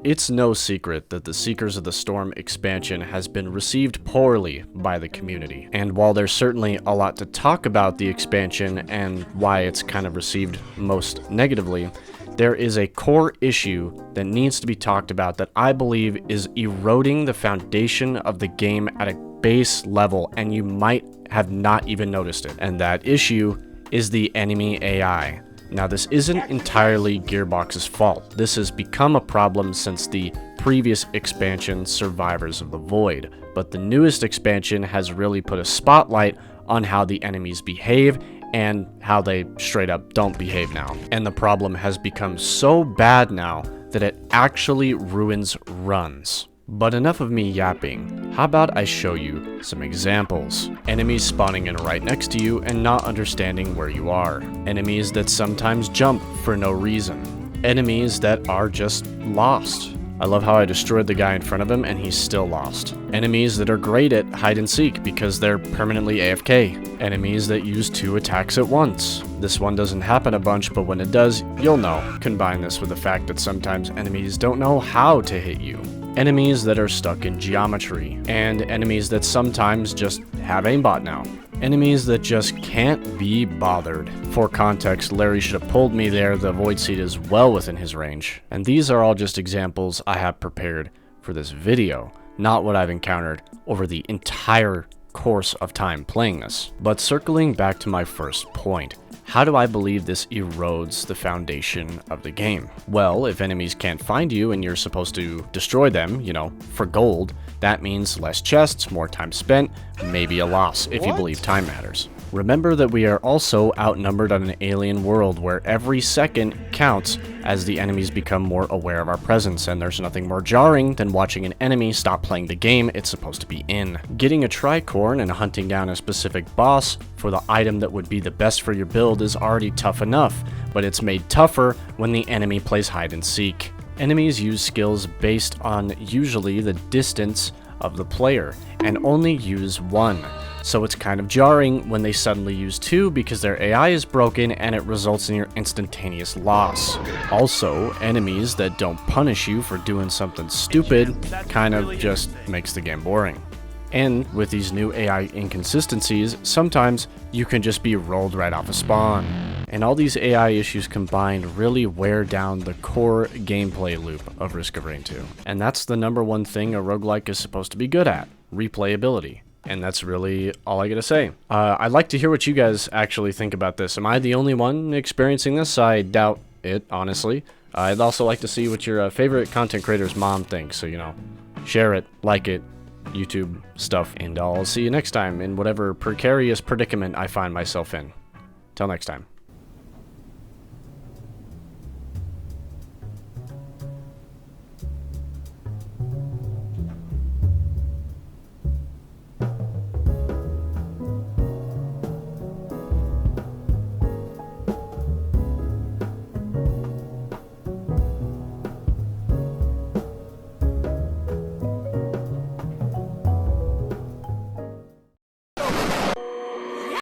It's no secret that the Seekers of the Storm expansion has been received poorly by the community. And while there's certainly a lot to talk about the expansion and why it's kind of received most negatively, there is a core issue that needs to be talked about that I believe is eroding the foundation of the game at a base level, and you might have not even noticed it. And that issue is the enemy AI. Now, this isn't entirely Gearbox's fault. This has become a problem since the previous expansion, Survivors of the Void. But the newest expansion has really put a spotlight on how the enemies behave and how they straight up don't behave now. And the problem has become so bad now that it actually ruins runs. But enough of me yapping. How about I show you some examples? Enemies spawning in right next to you and not understanding where you are. Enemies that sometimes jump for no reason. Enemies that are just lost. I love how I destroyed the guy in front of him and he's still lost. Enemies that are great at hide and seek because they're permanently AFK. Enemies that use 2 attacks at once. This one doesn't happen a bunch, but when it does, you'll know. Combine this with the fact that sometimes enemies don't know how to hit you. Enemies that are stuck in geometry, and enemies that sometimes just have aimbot now. Enemies that just can't be bothered. For context, Larry should have pulled me there, the void seed is well within his range. And these are all just examples I have prepared for this video, not what I've encountered over the entire course of time playing this. But circling back to my first point, how do I believe this erodes the foundation of the game? Well, if enemies can't find you and you're supposed to destroy them, you know, for gold, that means less chests, more time spent, maybe a loss, if you believe time matters. Remember that we are also outnumbered on an alien world where every second counts as the enemies become more aware of our presence, and there's nothing more jarring than watching an enemy stop playing the game it's supposed to be in. Getting a tricorn and hunting down a specific boss for the item that would be the best for your build is already tough enough, but it's made tougher when the enemy plays hide and seek. Enemies use skills based on usually the distance of the player, and only use 1. So it's kind of jarring when they suddenly use 2 because their AI is broken and it results in your instantaneous loss. Also, enemies that don't punish you for doing something stupid kind of just makes the game boring. And with these new AI inconsistencies, sometimes you can just be rolled right off a spawn. And all these AI issues combined really wear down the core gameplay loop of Risk of Rain 2. And that's the #1 thing a roguelike is supposed to be good at, replayability. And that's really all I gotta say. I'd like to hear what you guys actually think about this. Am I the only one experiencing this? I doubt it, honestly. I'd also like to see what your favorite content creator's mom thinks, so, you know, share it, like it, YouTube stuff, and I'll see you next time in whatever precarious predicament I find myself in. Till next time.